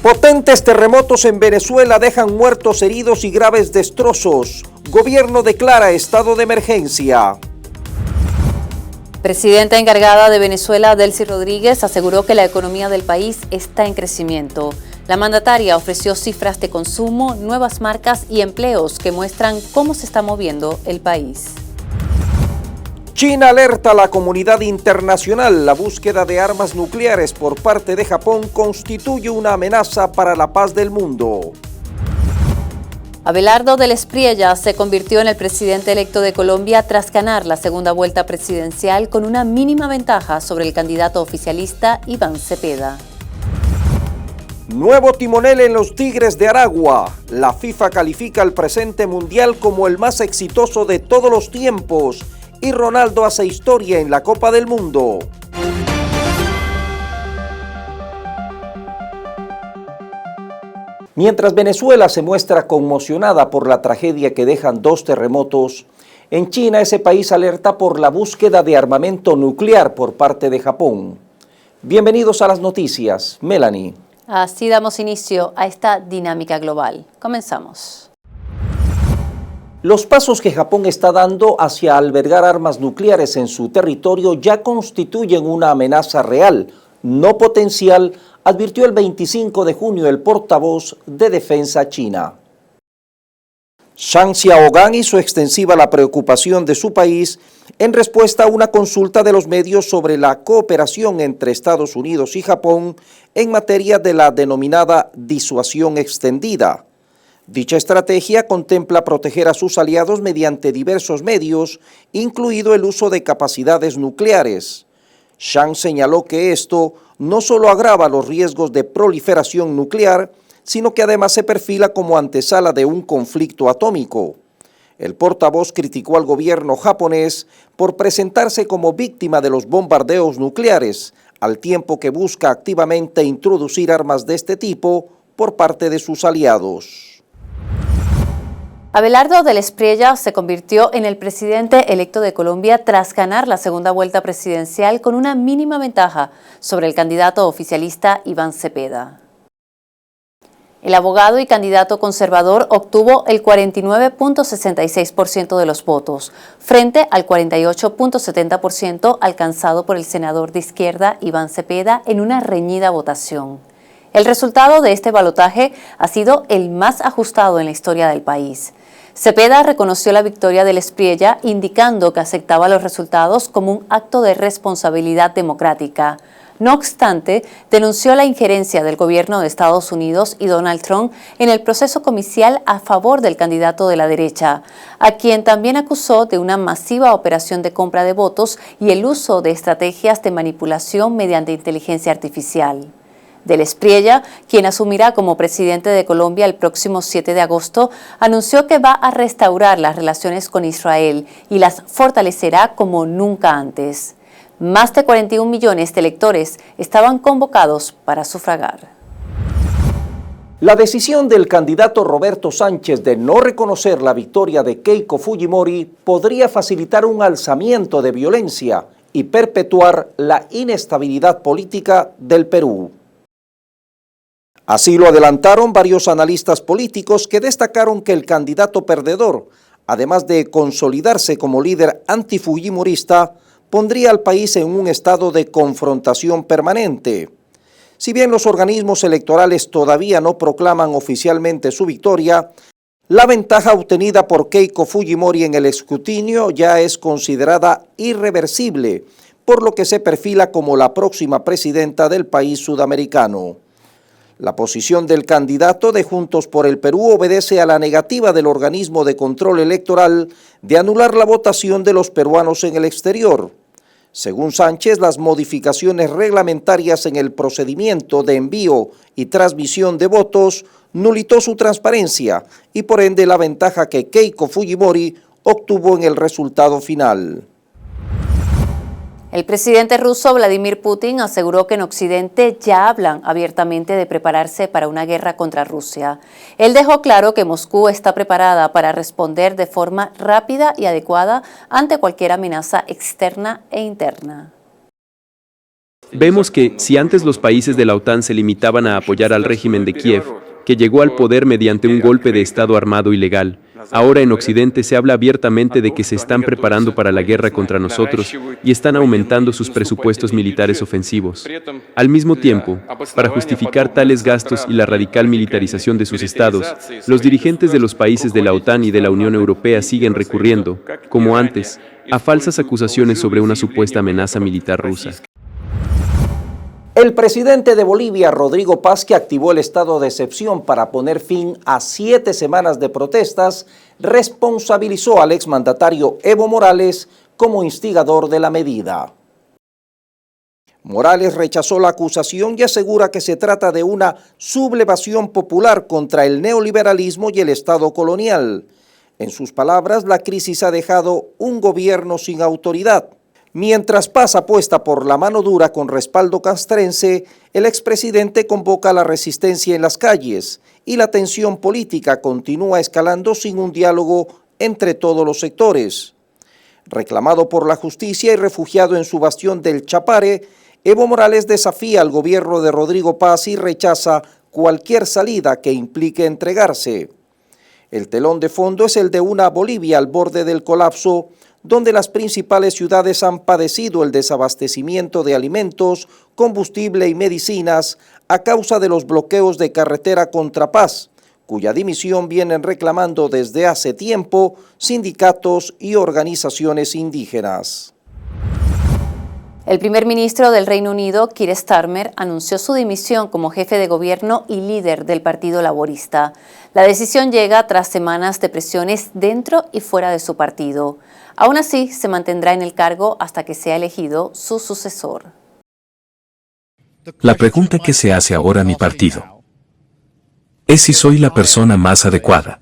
Potentes terremotos en Venezuela dejan muertos, heridos y graves destrozos. Gobierno declara estado de emergencia. Presidenta encargada de Venezuela, Delcy Rodríguez, aseguró que la economía del país está en crecimiento. La mandataria ofreció cifras de consumo, nuevas marcas y empleos que muestran cómo se está moviendo el país. China alerta a la comunidad internacional. La búsqueda de armas nucleares por parte de Japón constituye una amenaza para la paz del mundo. Abelardo del Espriella se convirtió en el presidente electo de Colombia tras ganar la segunda vuelta presidencial con una mínima ventaja sobre el candidato oficialista Iván Cepeda. Nuevo timonel en los Tigres de Aragua. La FIFA califica al presente mundial como el más exitoso de todos los tiempos y Ronaldo hace historia en la Copa del Mundo. Mientras Venezuela se muestra conmocionada por la tragedia que dejan dos terremotos, en China ese país alerta por la búsqueda de armamento nuclear por parte de Japón. Bienvenidos a las noticias. Melanie. Así damos inicio a esta dinámica global. Comenzamos. Los pasos que Japón está dando hacia albergar armas nucleares en su territorio ya constituyen una amenaza real, no potencial, advirtió el 25 de junio el portavoz de Defensa China. Zhang Xiaogang hizo extensiva la preocupación de su país en respuesta a una consulta de los medios sobre la cooperación entre Estados Unidos y Japón en materia de la denominada disuasión extendida. Dicha estrategia contempla proteger a sus aliados mediante diversos medios, incluido el uso de capacidades nucleares. Zhang señaló que esto no solo agrava los riesgos de proliferación nuclear, sino que además se perfila como antesala de un conflicto atómico. El portavoz criticó al gobierno japonés por presentarse como víctima de los bombardeos nucleares, al tiempo que busca activamente introducir armas de este tipo por parte de sus aliados. Abelardo del Espriella se convirtió en el presidente electo de Colombia tras ganar la segunda vuelta presidencial con una mínima ventaja sobre el candidato oficialista Iván Cepeda. El abogado y candidato conservador obtuvo el 49.66% de los votos, frente al 48.70% alcanzado por el senador de izquierda Iván Cepeda en una reñida votación. El resultado de este balotaje ha sido el más ajustado en la historia del país. Cepeda reconoció la victoria del Espriella, indicando que aceptaba los resultados como un acto de responsabilidad democrática. No obstante, denunció la injerencia del gobierno de Estados Unidos y Donald Trump en el proceso comicial a favor del candidato de la derecha, a quien también acusó de una masiva operación de compra de votos y el uso de estrategias de manipulación mediante inteligencia artificial. Del Espriella, quien asumirá como presidente de Colombia el próximo 7 de agosto, anunció que va a restaurar las relaciones con Israel y las fortalecerá como nunca antes. Más de 41 millones de electores estaban convocados para sufragar. La decisión del candidato Roberto Sánchez de no reconocer la victoria de Keiko Fujimori podría facilitar un alzamiento de violencia y perpetuar la inestabilidad política del Perú. Así lo adelantaron varios analistas políticos que destacaron que el candidato perdedor, además de consolidarse como líder antifujimorista, pondría al país en un estado de confrontación permanente. Si bien los organismos electorales todavía no proclaman oficialmente su victoria, la ventaja obtenida por Keiko Fujimori en el escrutinio ya es considerada irreversible, por lo que se perfila como la próxima presidenta del país sudamericano. La posición del candidato de Juntos por el Perú obedece a la negativa del organismo de control electoral de anular la votación de los peruanos en el exterior. Según Sánchez, las modificaciones reglamentarias en el procedimiento de envío y transmisión de votos nulitó su transparencia y por ende la ventaja que Keiko Fujimori obtuvo en el resultado final. El presidente ruso Vladimir Putin aseguró que en Occidente ya hablan abiertamente de prepararse para una guerra contra Rusia. Él dejó claro que Moscú está preparada para responder de forma rápida y adecuada ante cualquier amenaza externa e interna. Vemos que, si antes los países de la OTAN se limitaban a apoyar al régimen de Kiev, que llegó al poder mediante un golpe de Estado armado ilegal, ahora en Occidente se habla abiertamente de que se están preparando para la guerra contra nosotros y están aumentando sus presupuestos militares ofensivos. Al mismo tiempo, para justificar tales gastos y la radical militarización de sus estados, los dirigentes de los países de la OTAN y de la Unión Europea siguen recurriendo, como antes, a falsas acusaciones sobre una supuesta amenaza militar rusa. El presidente de Bolivia, Rodrigo Paz, que activó el estado de excepción para poner fin a 7 semanas de protestas, responsabilizó al exmandatario Evo Morales como instigador de la medida. Morales rechazó la acusación y asegura que se trata de una sublevación popular contra el neoliberalismo y el Estado colonial. En sus palabras, la crisis ha dejado un gobierno sin autoridad. Mientras Paz apuesta por la mano dura con respaldo castrense, el expresidente convoca a la resistencia en las calles y la tensión política continúa escalando sin un diálogo entre todos los sectores. Reclamado por la justicia y refugiado en su bastión del Chapare, Evo Morales desafía al gobierno de Rodrigo Paz y rechaza cualquier salida que implique entregarse. El telón de fondo es el de una Bolivia al borde del colapso, donde las principales ciudades han padecido el desabastecimiento de alimentos, combustible y medicinas a causa de los bloqueos de carretera contra Paz, cuya dimisión vienen reclamando desde hace tiempo sindicatos y organizaciones indígenas. El primer ministro del Reino Unido, Keir Starmer, anunció su dimisión como jefe de gobierno y líder del Partido Laborista. La decisión llega tras semanas de presiones dentro y fuera de su partido. Aún así, se mantendrá en el cargo hasta que sea elegido su sucesor. La pregunta que se hace ahora a mi partido es si soy la persona más adecuada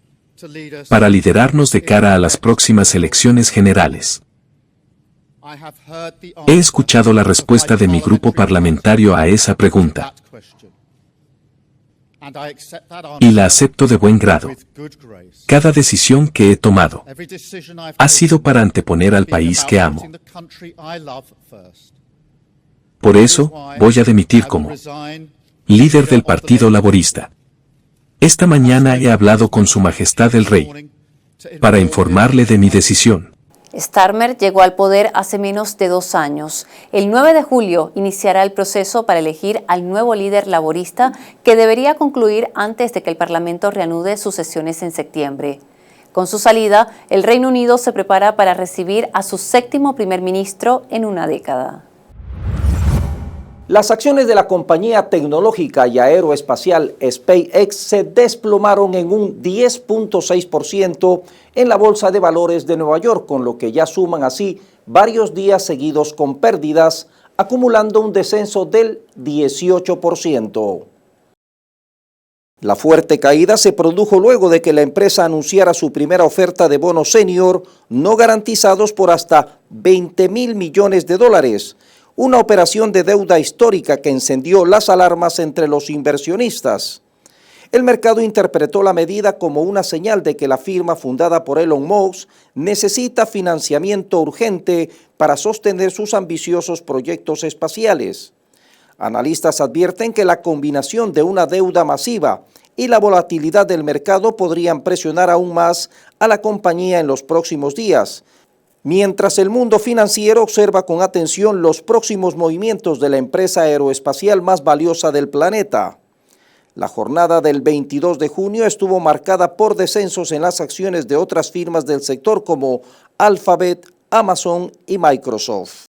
para liderarnos de cara a las próximas elecciones generales. He escuchado la respuesta de mi grupo parlamentario a esa pregunta y la acepto de buen grado. Cada decisión que he tomado ha sido para anteponer al país que amo. Por eso, voy a dimitir como líder del Partido Laborista. Esta mañana he hablado con Su Majestad el Rey para informarle de mi decisión. Starmer llegó al poder hace menos de 2 años. El 9 de julio iniciará el proceso para elegir al nuevo líder laborista, que debería concluir antes de que el Parlamento reanude sus sesiones en septiembre. Con su salida, el Reino Unido se prepara para recibir a su 7º primer ministro en una década. Las acciones de la compañía tecnológica y aeroespacial SpaceX se desplomaron en un 10.6% en la Bolsa de Valores de Nueva York, con lo que ya suman así varios días seguidos con pérdidas, acumulando un descenso del 18%. La fuerte caída se produjo luego de que la empresa anunciara su primera oferta de bonos senior no garantizados por hasta $20.000 millones, una operación de deuda histórica que encendió las alarmas entre los inversionistas. El mercado interpretó la medida como una señal de que la firma fundada por Elon Musk necesita financiamiento urgente para sostener sus ambiciosos proyectos espaciales. Analistas advierten que la combinación de una deuda masiva y la volatilidad del mercado podrían presionar aún más a la compañía en los próximos días, mientras el mundo financiero observa con atención los próximos movimientos de la empresa aeroespacial más valiosa del planeta. La jornada del 22 de junio estuvo marcada por descensos en las acciones de otras firmas del sector como Alphabet, Amazon y Microsoft.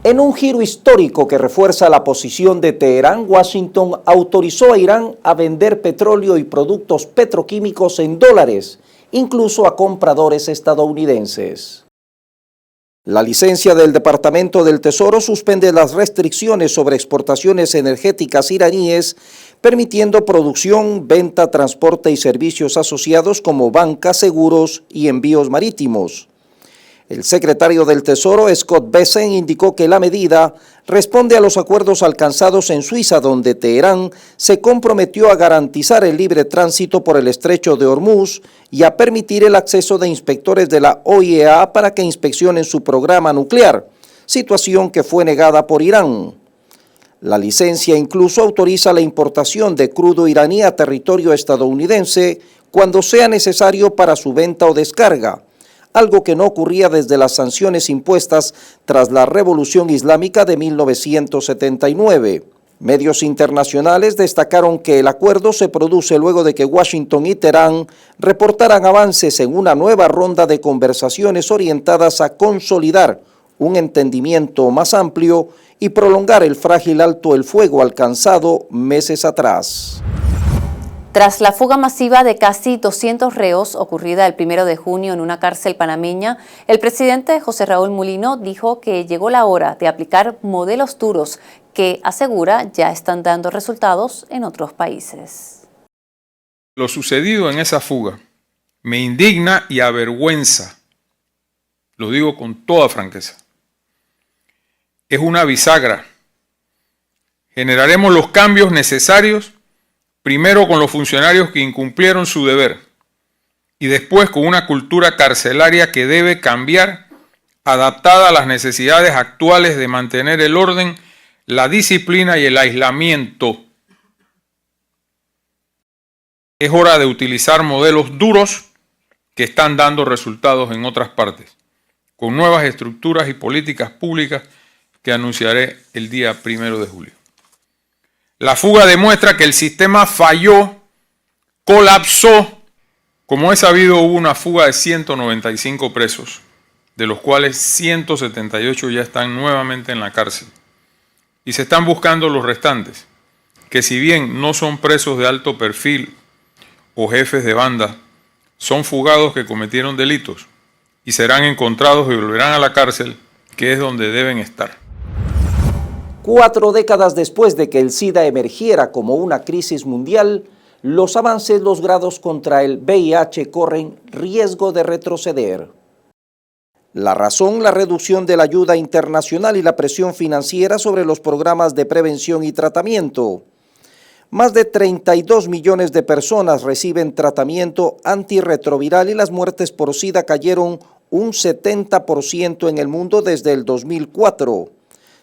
En un giro histórico que refuerza la posición de Teherán, Washington autorizó a Irán a vender petróleo y productos petroquímicos en dólares, incluso a compradores estadounidenses. La licencia del Departamento del Tesoro suspende las restricciones sobre exportaciones energéticas iraníes, permitiendo producción, venta, transporte y servicios asociados como banca, seguros y envíos marítimos. El secretario del Tesoro, Scott Bessent, indicó que la medida responde a los acuerdos alcanzados en Suiza, donde Teherán se comprometió a garantizar el libre tránsito por el estrecho de Hormuz y a permitir el acceso de inspectores de la OIEA para que inspeccionen su programa nuclear, situación que fue negada por Irán. La licencia incluso autoriza la importación de crudo iraní a territorio estadounidense cuando sea necesario para su venta o descarga, algo que no ocurría desde las sanciones impuestas tras la Revolución Islámica de 1979. Medios internacionales destacaron que el acuerdo se produce luego de que Washington y Teherán reportaran avances en una nueva ronda de conversaciones orientadas a consolidar un entendimiento más amplio y prolongar el frágil alto el fuego alcanzado meses atrás. Tras la fuga masiva de casi 200 reos ocurrida el 1 de junio en una cárcel panameña, el presidente José Raúl Mulino dijo que llegó la hora de aplicar modelos duros que, asegura, ya están dando resultados en otros países. Lo sucedido en esa fuga me indigna y avergüenza, lo digo con toda franqueza. Es una bisagra. Generaremos los cambios necesarios, primero con los funcionarios que incumplieron su deber y después con una cultura carcelaria que debe cambiar, adaptada a las necesidades actuales de mantener el orden, la disciplina y el aislamiento. Es hora de utilizar modelos duros que están dando resultados en otras partes, con nuevas estructuras y políticas públicas que anunciaré el día 1 de julio. La fuga demuestra que el sistema falló, colapsó. Como es sabido, hubo una fuga de 195 presos, de los cuales 178 ya están nuevamente en la cárcel. Y se están buscando los restantes, que si bien no son presos de alto perfil o jefes de banda, son fugados que cometieron delitos y serán encontrados y volverán a la cárcel, que es donde deben estar. 4 décadas después de que el SIDA emergiera como una crisis mundial, los avances logrados contra el VIH corren riesgo de retroceder. La razón, la reducción de la ayuda internacional y la presión financiera sobre los programas de prevención y tratamiento. Más de 32 millones de personas reciben tratamiento antirretroviral y las muertes por SIDA cayeron un 70% en el mundo desde el 2004.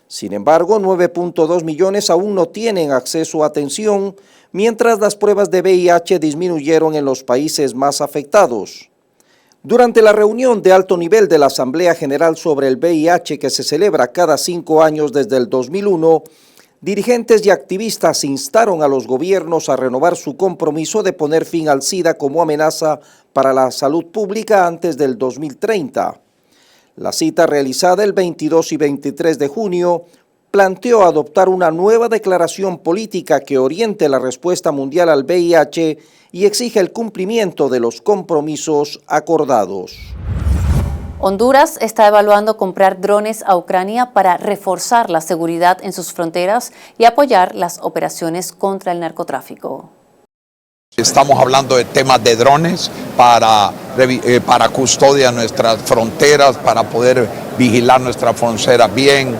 Sin embargo, 9.2 millones aún no tienen acceso a atención, mientras las pruebas de VIH disminuyeron en los países más afectados. Durante la reunión de alto nivel de la Asamblea General sobre el VIH que se celebra cada 5 años desde el 2001, dirigentes y activistas instaron a los gobiernos a renovar su compromiso de poner fin al SIDA como amenaza para la salud pública antes del 2030. La cita realizada el 22 y 23 de junio planteó adoptar una nueva declaración política que oriente la respuesta mundial al VIH y exige el cumplimiento de los compromisos acordados. Honduras está evaluando comprar drones a Ucrania para reforzar la seguridad en sus fronteras y apoyar las operaciones contra el narcotráfico. Estamos hablando de temas de drones para custodia de nuestras fronteras, para poder vigilar nuestras fronteras bien,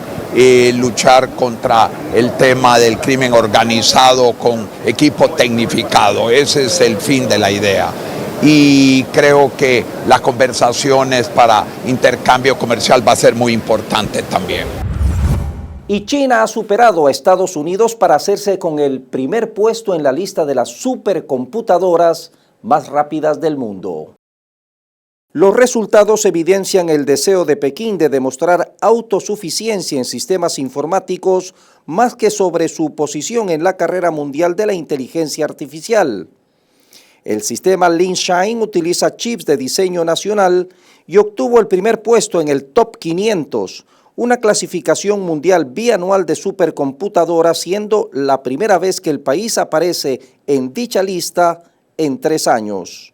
luchar contra el tema del crimen organizado con equipo tecnificado. Ese es el fin de la idea. Y creo que las conversaciones para intercambio comercial va a ser muy importante también. Y China ha superado a Estados Unidos para hacerse con el primer puesto en la lista de las supercomputadoras más rápidas del mundo. Los resultados evidencian el deseo de Pekín de demostrar autosuficiencia en sistemas informáticos más que sobre su posición en la carrera mundial de la inteligencia artificial. El sistema Linshine utiliza chips de diseño nacional y obtuvo el primer puesto en el Top 500, una clasificación mundial bianual de supercomputadoras, siendo la primera vez que el país aparece en dicha lista en 3 años.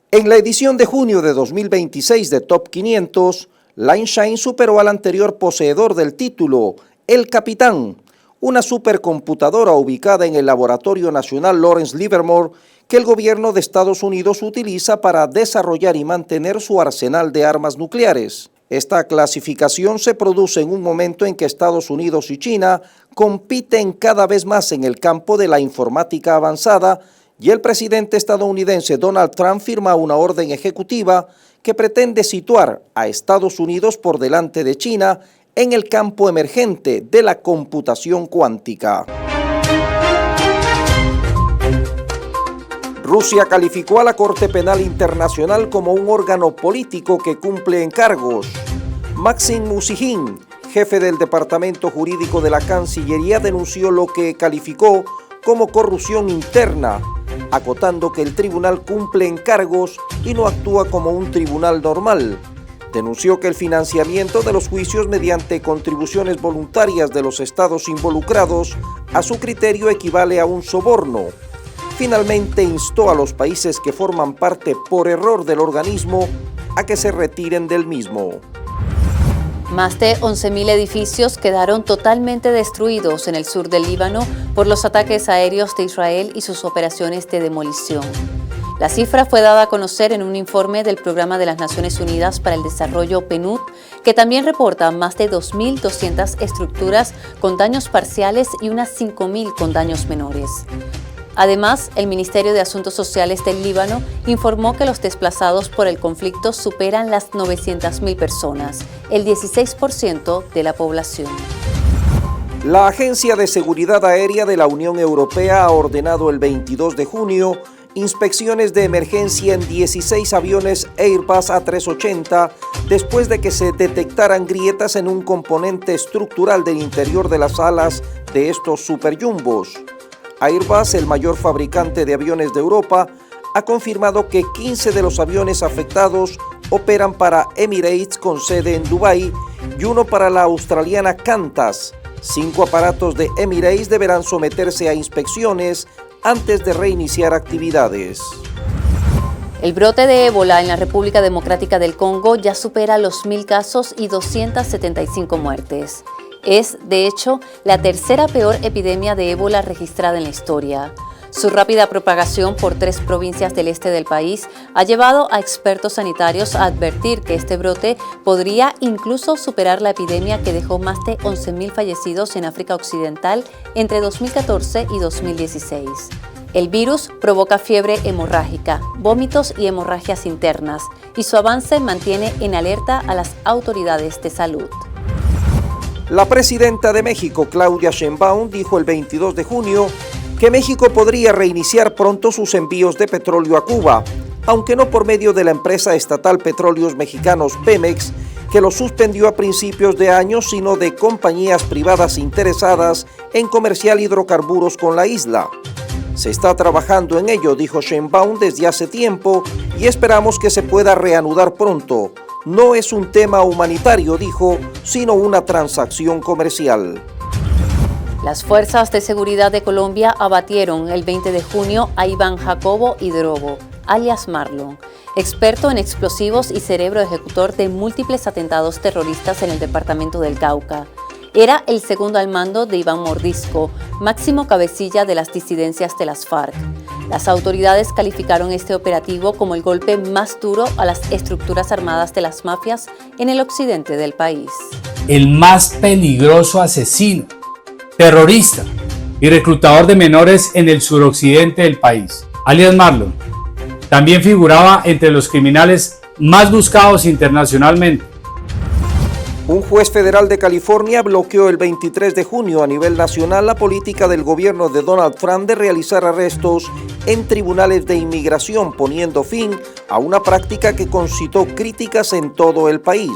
En la edición de junio de 2026 de Top 500, Linshine superó al anterior poseedor del título, El Capitán, una supercomputadora ubicada en el Laboratorio Nacional Lawrence Livermore que el gobierno de Estados Unidos utiliza para desarrollar y mantener su arsenal de armas nucleares. Esta clasificación se produce en un momento en que Estados Unidos y China compiten cada vez más en el campo de la informática avanzada y el presidente estadounidense Donald Trump firma una orden ejecutiva que pretende situar a Estados Unidos por delante de China en el campo emergente de la computación cuántica. Rusia calificó a la Corte Penal Internacional como un órgano político que cumple encargos. Maxim Mushkin, jefe del Departamento Jurídico de la Cancillería, denunció lo que calificó como corrupción interna, acotando que el tribunal cumple encargos y no actúa como un tribunal normal. Denunció que el financiamiento de los juicios mediante contribuciones voluntarias de los estados involucrados, a su criterio, equivale a un soborno. Finalmente instó a los países que forman parte por error del organismo a que se retiren del mismo. Más de 11.000 edificios quedaron totalmente destruidos en el sur del Líbano por los ataques aéreos de Israel y sus operaciones de demolición. La cifra fue dada a conocer en un informe del Programa de las Naciones Unidas para el Desarrollo PNUD, que también reporta más de 2.200 estructuras con daños parciales y unas 5.000 con daños menores. Además, el Ministerio de Asuntos Sociales del Líbano informó que los desplazados por el conflicto superan las 900.000 personas, el 16% de la población. La Agencia de Seguridad Aérea de la Unión Europea ha ordenado el 22 de junio inspecciones de emergencia en 16 aviones Airbus A380 después de que se detectaran grietas en un componente estructural del interior de las alas de estos superjumbos. Airbus, el mayor fabricante de aviones de Europa, ha confirmado que 15 de los aviones afectados operan para Emirates con sede en Dubái y uno para la australiana Qantas. 5 aparatos de Emirates deberán someterse a inspecciones antes de reiniciar actividades. El brote de ébola en la República Democrática del Congo ya supera los 1.000 casos y 275 muertes. Es, de hecho, la tercera peor epidemia de ébola registrada en la historia. Su rápida propagación por 3 provincias del este del país ha llevado a expertos sanitarios a advertir que este brote podría incluso superar la epidemia que dejó más de 11.000 fallecidos en África Occidental entre 2014 y 2016. El virus provoca fiebre hemorrágica, vómitos y hemorragias internas, y su avance mantiene en alerta a las autoridades de salud. La presidenta de México, Claudia Sheinbaum, dijo el 22 de junio que México podría reiniciar pronto sus envíos de petróleo a Cuba, aunque no por medio de la empresa estatal Petróleos Mexicanos Pemex, que lo suspendió a principios de año, sino de compañías privadas interesadas en comerciar hidrocarburos con la isla. Se está trabajando en ello, dijo Sheinbaum, desde hace tiempo y esperamos que se pueda reanudar pronto. No es un tema humanitario, dijo, sino una transacción comercial. Las fuerzas de seguridad de Colombia abatieron el 20 de junio a Iván Jacobo Hidrobo, alias Marlon, experto en explosivos y cerebro ejecutor de múltiples atentados terroristas en el departamento del Cauca. Era el segundo al mando de Iván Mordisco, máximo cabecilla de las disidencias de las FARC. Las autoridades calificaron este operativo como el golpe más duro a las estructuras armadas de las mafias en el occidente del país. El más peligroso asesino, terrorista y reclutador de menores en el suroccidente del país, alias Marlon, también figuraba entre los criminales más buscados internacionalmente. Un juez federal de California bloqueó el 23 de junio a nivel nacional la política del gobierno de Donald Trump de realizar arrestos en tribunales de inmigración, poniendo fin a una práctica que concitó críticas en todo el país.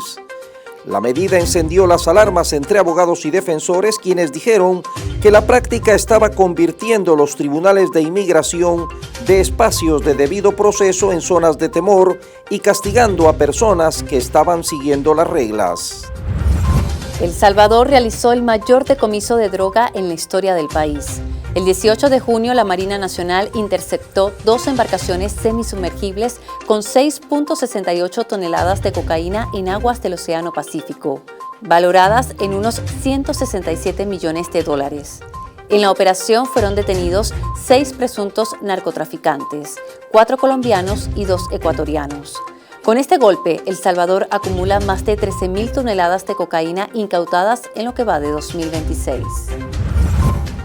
La medida encendió las alarmas entre abogados y defensores, quienes dijeron que la práctica estaba convirtiendo los tribunales de inmigración de espacios de debido proceso en zonas de temor y castigando a personas que estaban siguiendo las reglas. El Salvador realizó el mayor decomiso de droga en la historia del país. El 18 de junio, la Marina Nacional interceptó 2 embarcaciones semisumergibles con 6.68 toneladas de cocaína en aguas del Océano Pacífico, valoradas en unos 167 millones de dólares. En la operación fueron detenidos 6 presuntos narcotraficantes, 4 colombianos y 2 ecuatorianos. Con este golpe, El Salvador acumula más de 13.000 toneladas de cocaína incautadas en lo que va de 2026.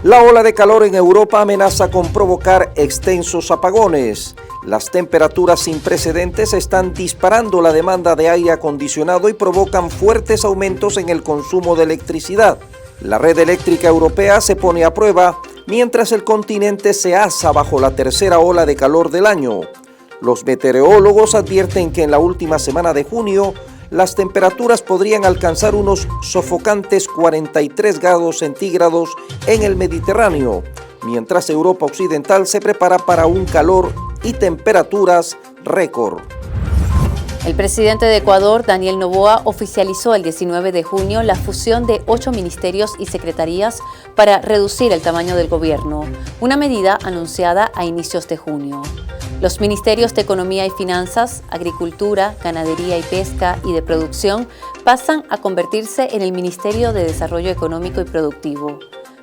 La ola de calor en Europa amenaza con provocar extensos apagones. Las temperaturas sin precedentes están disparando la demanda de aire acondicionado y provocan fuertes aumentos en el consumo de electricidad. La red eléctrica europea se pone a prueba mientras el continente se asa bajo la tercera ola de calor del año. Los meteorólogos advierten que en la última semana de junio las temperaturas podrían alcanzar unos sofocantes 43 grados centígrados en el Mediterráneo, mientras Europa Occidental se prepara para un calor y temperaturas récord. El presidente de Ecuador, Daniel Noboa, oficializó el 19 de junio la fusión de 8 ministerios y secretarías para reducir el tamaño del gobierno, una medida anunciada a inicios de junio. Los ministerios de Economía y Finanzas, Agricultura, Ganadería y Pesca y de Producción pasan a convertirse en el Ministerio de Desarrollo Económico y Productivo.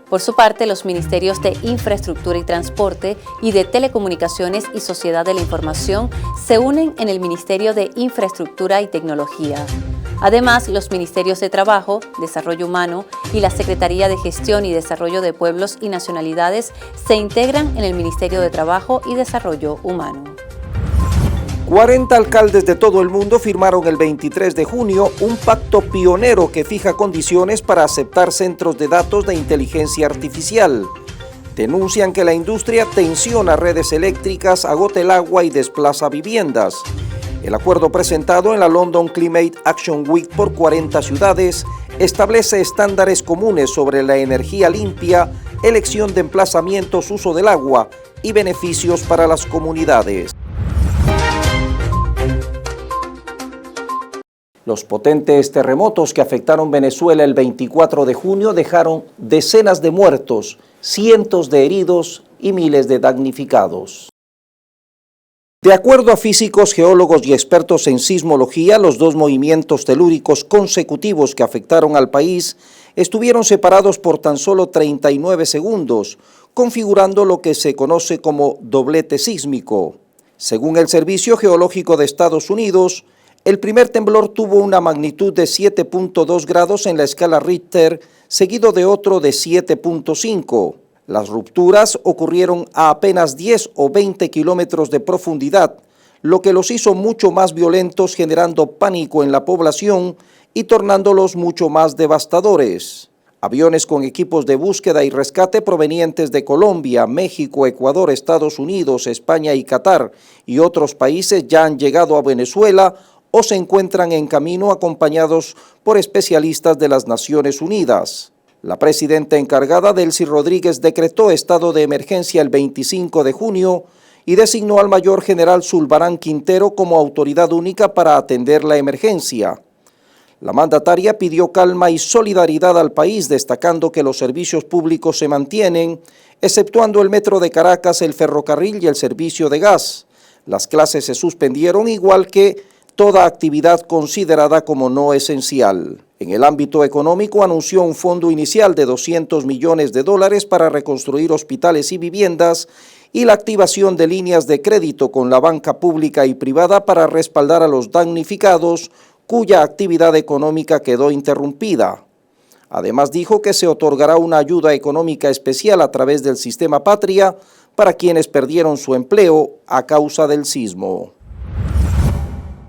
Por su parte, los ministerios de Infraestructura y Transporte y de Telecomunicaciones y Sociedad de la Información se unen en el Ministerio de Infraestructura y Tecnología. Además, los ministerios de Trabajo, Desarrollo Humano y la Secretaría de Gestión y Desarrollo de Pueblos y Nacionalidades se integran en el Ministerio de Trabajo y Desarrollo Humano. 40 alcaldes de todo el mundo firmaron el 23 de junio un pacto pionero que fija condiciones para aceptar centros de datos de inteligencia artificial. Denuncian que la industria tensiona redes eléctricas, agota el agua y desplaza viviendas. El acuerdo presentado en la London Climate Action Week por 40 ciudades establece estándares comunes sobre la energía limpia, elección de emplazamientos, uso del agua y beneficios para las comunidades. Los potentes terremotos que afectaron Venezuela el 24 de junio dejaron decenas de muertos, cientos de heridos y miles de damnificados. De acuerdo a físicos, geólogos y expertos en sismología, los dos movimientos telúricos consecutivos que afectaron al país estuvieron separados por tan solo 39 segundos, configurando lo que se conoce como doblete sísmico. Según el Servicio Geológico de Estados Unidos, el primer temblor tuvo una magnitud de 7.2 grados en la escala Richter, seguido de otro de 7.5. Las rupturas ocurrieron a apenas 10 o 20 kilómetros de profundidad, lo que los hizo mucho más violentos, generando pánico en la población y tornándolos mucho más devastadores. Aviones con equipos de búsqueda y rescate provenientes de Colombia, México, Ecuador, Estados Unidos, España y Qatar y otros países ya han llegado a Venezuela o se encuentran en camino acompañados por especialistas de las Naciones Unidas. La presidenta encargada, Delcy Rodríguez, decretó estado de emergencia el 25 de junio y designó al mayor general Zulbarán Quintero como autoridad única para atender la emergencia. La mandataria pidió calma y solidaridad al país, destacando que los servicios públicos se mantienen, exceptuando el metro de Caracas, el ferrocarril y el servicio de gas. Las clases se suspendieron, igual que toda actividad considerada como no esencial. En el ámbito económico, anunció un fondo inicial de $200 millones para reconstruir hospitales y viviendas y la activación de líneas de crédito con la banca pública y privada para respaldar a los damnificados cuya actividad económica quedó interrumpida. Además, dijo que se otorgará una ayuda económica especial a través del Sistema Patria para quienes perdieron su empleo a causa del sismo.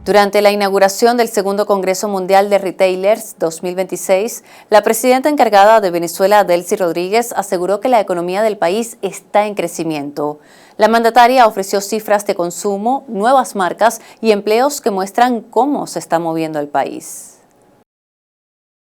Durante la inauguración del Segundo Congreso Mundial de Retailers 2026, la presidenta encargada de Venezuela, Delcy Rodríguez, aseguró que la economía del país está en crecimiento. La mandataria ofreció cifras de consumo, nuevas marcas y empleos que muestran cómo se está moviendo el país.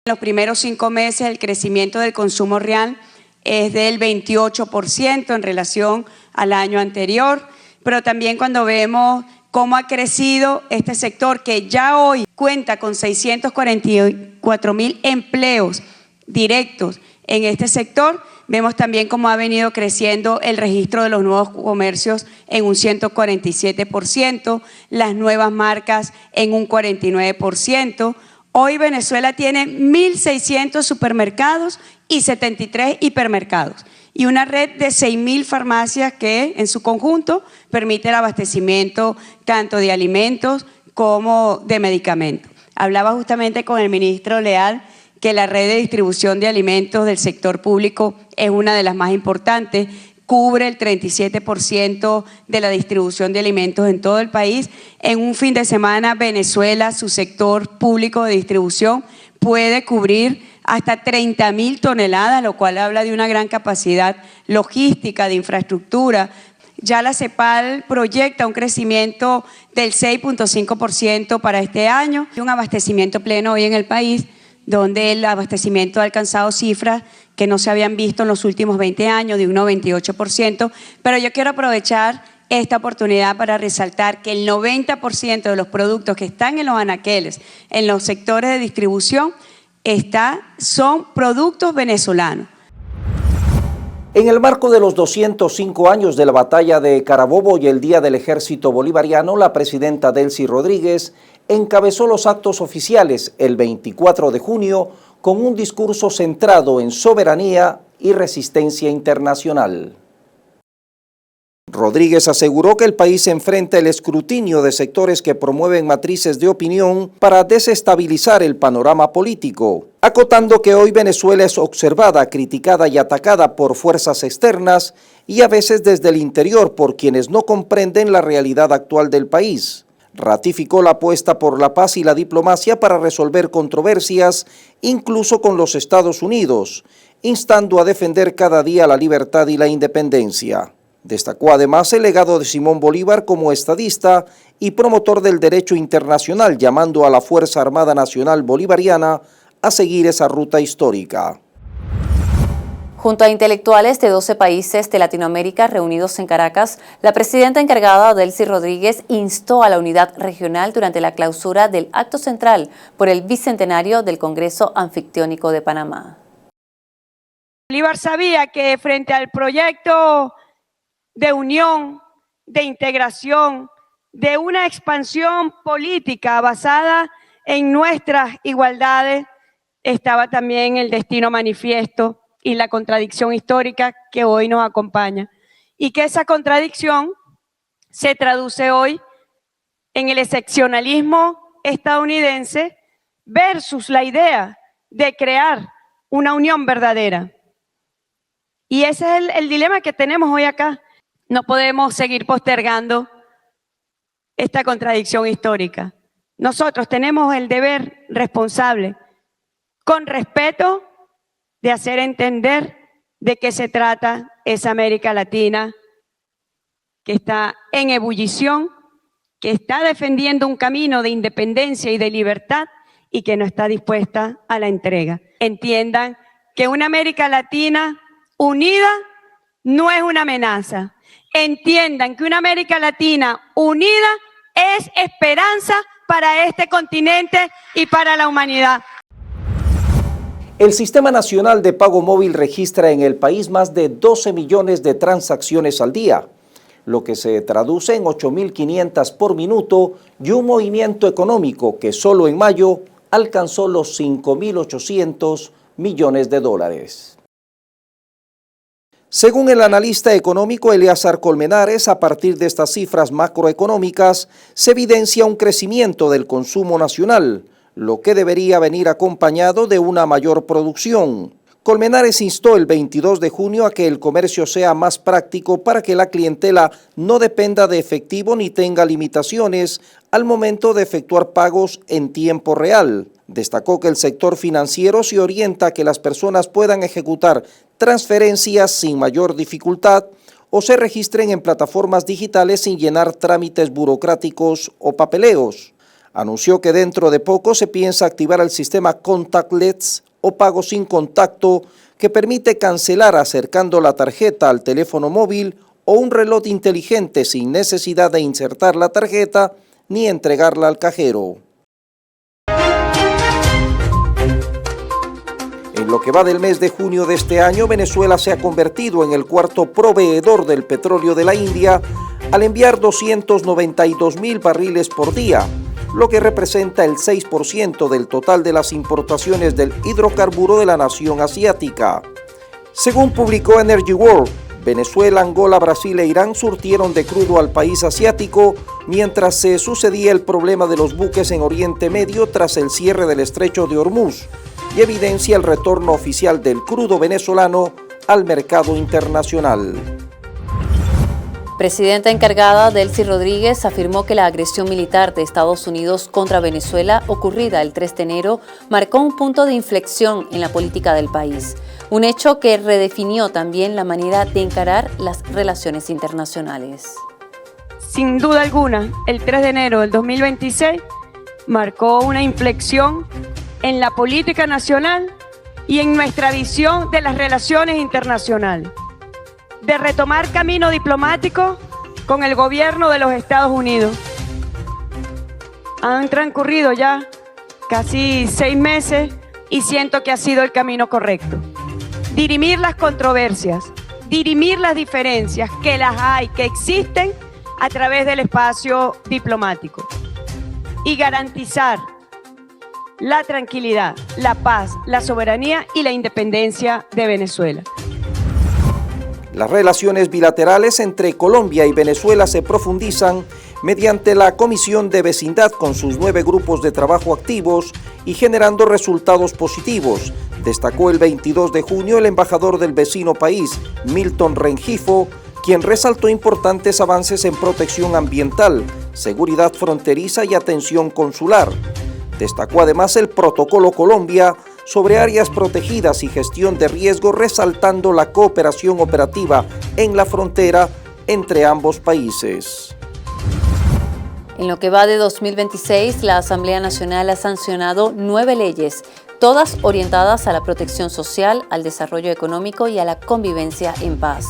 En los primeros 5 meses el crecimiento del consumo real es del 28% en relación al año anterior, pero también cuando vemos cómo ha crecido este sector que ya hoy cuenta con 644.000 empleos directos en este sector, vemos también cómo ha venido creciendo el registro de los nuevos comercios en un 147%, las nuevas marcas en un 49%. Hoy Venezuela tiene 1.600 supermercados y 73 hipermercados y una red de 6.000 farmacias que en su conjunto permite el abastecimiento tanto de alimentos como de medicamentos. Hablaba justamente con el ministro Leal que la red de distribución de alimentos del sector público es una de las más importantes, cubre el 37% de la distribución de alimentos en todo el país. En un fin de semana, Venezuela, su sector público de distribución, puede cubrir hasta 30.000 toneladas, lo cual habla de una gran capacidad logística, de infraestructura. Ya la CEPAL proyecta un crecimiento del 6.5% para este año y un abastecimiento pleno hoy en el país, donde el abastecimiento ha alcanzado cifras que no se habían visto en los últimos 20 años, de un 98%, pero yo quiero aprovechar esta oportunidad para resaltar que el 90% de los productos que están en los anaqueles, en los sectores de distribución, son productos venezolanos. En el marco de los 205 años de la batalla de Carabobo y el Día del Ejército Bolivariano, la presidenta Delcy Rodríguez encabezó los actos oficiales el 24 de junio con un discurso centrado en soberanía y resistencia internacional. Rodríguez aseguró que el país enfrenta el escrutinio de sectores que promueven matrices de opinión para desestabilizar el panorama político, acotando que hoy Venezuela es observada, criticada y atacada por fuerzas externas y a veces desde el interior por quienes no comprenden la realidad actual del país. Ratificó la apuesta por la paz y la diplomacia para resolver controversias, incluso con los Estados Unidos, instando a defender cada día la libertad y la independencia. Destacó además el legado de Simón Bolívar como estadista y promotor del derecho internacional, llamando a la Fuerza Armada Nacional Bolivariana a seguir esa ruta histórica. Junto a intelectuales de 12 países de Latinoamérica reunidos en Caracas, la presidenta encargada Delcy Rodríguez instó a la unidad regional durante la clausura del acto central por el bicentenario del Congreso Anfictiónico de Panamá. Bolívar sabía que frente al proyecto de unión, de integración, de una expansión política basada en nuestras igualdades, estaba también el destino manifiesto y la contradicción histórica que hoy nos acompaña. Y que esa contradicción se traduce hoy en el excepcionalismo estadounidense versus la idea de crear una unión verdadera. Y ese es el dilema que tenemos hoy acá. No podemos seguir postergando esta contradicción histórica. Nosotros tenemos el deber responsable, con respeto, de hacer entender de qué se trata esa América Latina que está en ebullición, que está defendiendo un camino de independencia y de libertad y que no está dispuesta a la entrega. Entiendan que una América Latina unida no es una amenaza. Entiendan que una América Latina unida es esperanza para este continente y para la humanidad. El Sistema Nacional de Pago Móvil registra en el país más de 12 millones de transacciones al día, lo que se traduce en 8.500 por minuto y un movimiento económico que solo en mayo alcanzó los 5.800 millones de dólares. Según el analista económico Eleazar Colmenares, a partir de estas cifras macroeconómicas se evidencia un crecimiento del consumo nacional, lo que debería venir acompañado de una mayor producción. Colmenares instó el 22 de junio a que el comercio sea más práctico para que la clientela no dependa de efectivo ni tenga limitaciones al momento de efectuar pagos en tiempo real. Destacó que el sector financiero se orienta a que las personas puedan ejecutar transferencias sin mayor dificultad o se registren en plataformas digitales sin llenar trámites burocráticos o papeleos. Anunció que dentro de poco se piensa activar el sistema contactless o pago sin contacto que permite cancelar acercando la tarjeta al teléfono móvil o un reloj inteligente sin necesidad de insertar la tarjeta ni entregarla al cajero. En lo que va del mes de junio de este año, Venezuela se ha convertido en el cuarto proveedor del petróleo de la India al enviar 292.000 barriles por día, lo que representa el 6% del total de las importaciones del hidrocarburo de la nación asiática. Según publicó Energy World, Venezuela, Angola, Brasil e Irán surtieron de crudo al país asiático mientras se sucedía el problema de los buques en Oriente Medio tras el cierre del estrecho de Hormuz, y evidencia el retorno oficial del crudo venezolano al mercado internacional. Presidenta encargada Delcy Rodríguez afirmó que la agresión militar de Estados Unidos contra Venezuela ocurrida el 3 de enero marcó un punto de inflexión en la política del país, un hecho que redefinió también la manera de encarar las relaciones internacionales. Sin duda alguna, el 3 de enero del 2026 marcó una inflexión en la política nacional y en nuestra visión de las relaciones internacionales, de retomar camino diplomático con el gobierno de los Estados Unidos. Han transcurrido ya casi 6 meses y siento que ha sido el camino correcto. Dirimir las controversias, dirimir las diferencias, que las hay, que existen a través del espacio diplomático, y garantizar la tranquilidad, la paz, la soberanía y la independencia de Venezuela. Las relaciones bilaterales entre Colombia y Venezuela se profundizan mediante la Comisión de Vecindad con sus 9 grupos de trabajo activos y generando resultados positivos, destacó el 22 de junio el embajador del vecino país, Milton Rengifo, quien resaltó importantes avances en protección ambiental, seguridad fronteriza y atención consular. Destacó además el Protocolo Colombia sobre áreas protegidas y gestión de riesgo, resaltando la cooperación operativa en la frontera entre ambos países. En lo que va de 2026, la Asamblea Nacional ha sancionado 9 leyes, todas orientadas a la protección social, al desarrollo económico y a la convivencia en paz.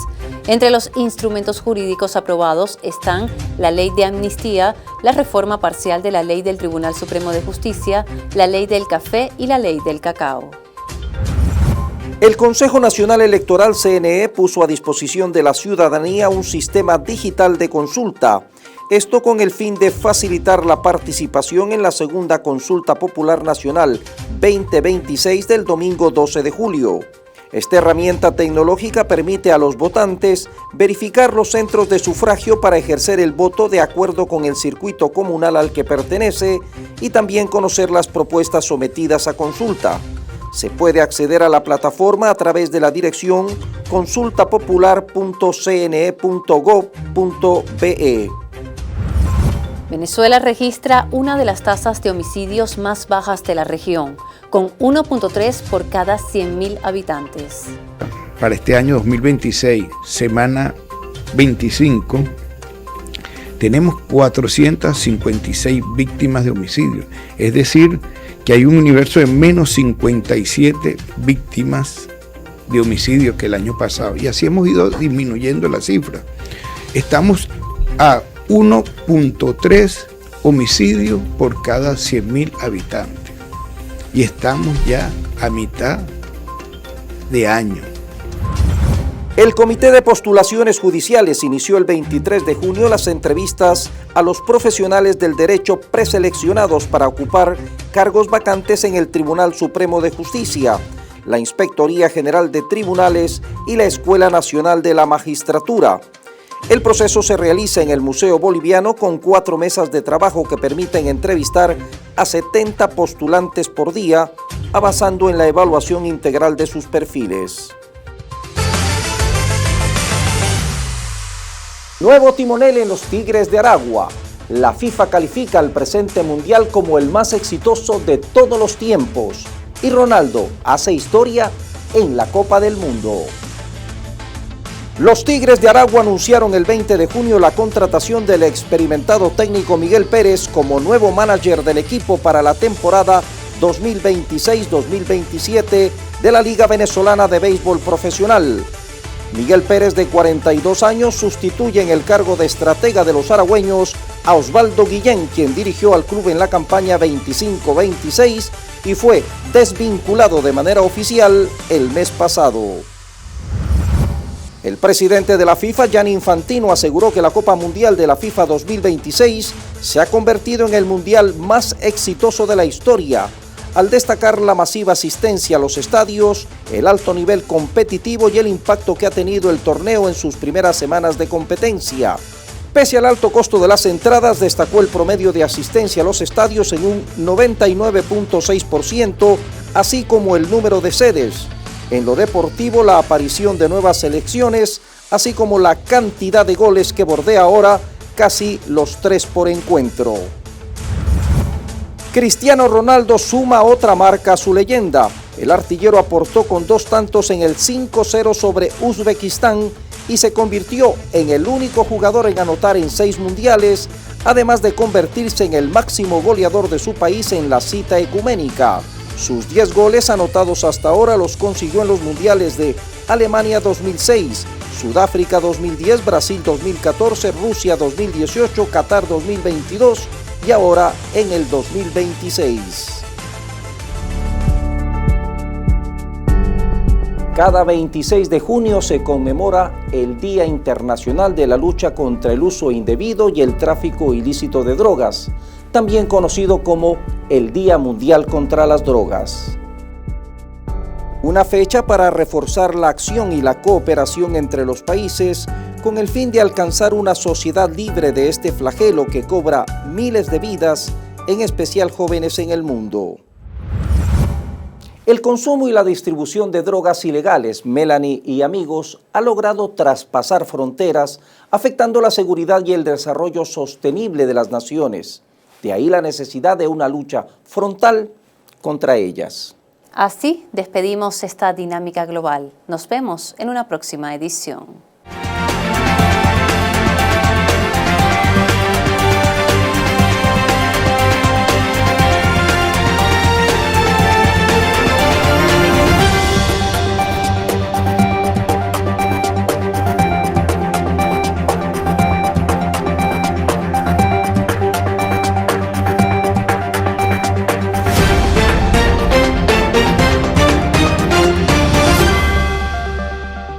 Entre los instrumentos jurídicos aprobados están la Ley de Amnistía, la reforma parcial de la Ley del Tribunal Supremo de Justicia, la Ley del Café y la Ley del Cacao. El Consejo Nacional Electoral CNE puso a disposición de la ciudadanía un sistema digital de consulta. Esto con el fin de facilitar la participación en la segunda Consulta Popular Nacional 2026 del domingo 12 de julio. Esta herramienta tecnológica permite a los votantes verificar los centros de sufragio para ejercer el voto de acuerdo con el circuito comunal al que pertenece y también conocer las propuestas sometidas a consulta. Se puede acceder a la plataforma a través de la dirección consultapopular.cne.gov.be. Venezuela registra una de las tasas de homicidios más bajas de la región, con 1.3 por cada 100.000 habitantes. Para este año 2026, semana 25, tenemos 456 víctimas de homicidio. Es decir, que hay un universo de menos 57 víctimas de homicidio que el año pasado. Y así hemos ido disminuyendo la cifra. Estamos a 1.3 homicidios por cada 100.000 habitantes. Y estamos ya a mitad de año. El Comité de Postulaciones Judiciales inició el 23 de junio las entrevistas a los profesionales del derecho preseleccionados para ocupar cargos vacantes en el Tribunal Supremo de Justicia, la Inspectoría General de Tribunales y la Escuela Nacional de la Magistratura. El proceso se realiza en el Museo Boliviano con 4 mesas de trabajo que permiten entrevistar a 70 postulantes por día, avanzando en la evaluación integral de sus perfiles. Nuevo timonel en los Tigres de Aragua. La FIFA califica al presente mundial como el más exitoso de todos los tiempos. Y Ronaldo hace historia en la Copa del Mundo. Los Tigres de Aragua anunciaron el 20 de junio la contratación del experimentado técnico Miguel Pérez como nuevo manager del equipo para la temporada 2026-2027 de la Liga Venezolana de Béisbol Profesional. Miguel Pérez, de 42 años, sustituye en el cargo de estratega de los aragüeños a Osvaldo Guillén, quien dirigió al club en la campaña 25-26 y fue desvinculado de manera oficial el mes pasado. El presidente de la FIFA, Gianni Infantino, aseguró que la Copa Mundial de la FIFA 2026 se ha convertido en el mundial más exitoso de la historia, al destacar la masiva asistencia a los estadios, el alto nivel competitivo y el impacto que ha tenido el torneo en sus primeras semanas de competencia. Pese al alto costo de las entradas, destacó el promedio de asistencia a los estadios en un 99.6%, así como el número de sedes. En lo deportivo, la aparición de nuevas selecciones, así como la cantidad de goles que bordea ahora casi los 3 por encuentro. Cristiano Ronaldo suma otra marca a su leyenda. El artillero aportó con 2 tantos en el 5-0 sobre Uzbekistán y se convirtió en el único jugador en anotar en 6 mundiales, además de convertirse en el máximo goleador de su país en la cita ecuménica. Sus 10 goles anotados hasta ahora los consiguió en los mundiales de Alemania 2006, Sudáfrica 2010, Brasil 2014, Rusia 2018, Qatar 2022 y ahora en el 2026. Cada 26 de junio se conmemora el Día Internacional de la Lucha contra el Uso Indebido y el Tráfico Ilícito de Drogas, también conocido como el Día Mundial contra las Drogas. Una fecha para reforzar la acción y la cooperación entre los países con el fin de alcanzar una sociedad libre de este flagelo que cobra miles de vidas, en especial jóvenes en el mundo. El consumo y la distribución de drogas ilegales, Melanie y amigos, ha logrado traspasar fronteras, afectando la seguridad y el desarrollo sostenible de las naciones. De ahí la necesidad de una lucha frontal contra ellas. Así despedimos esta dinámica global. Nos vemos en una próxima edición.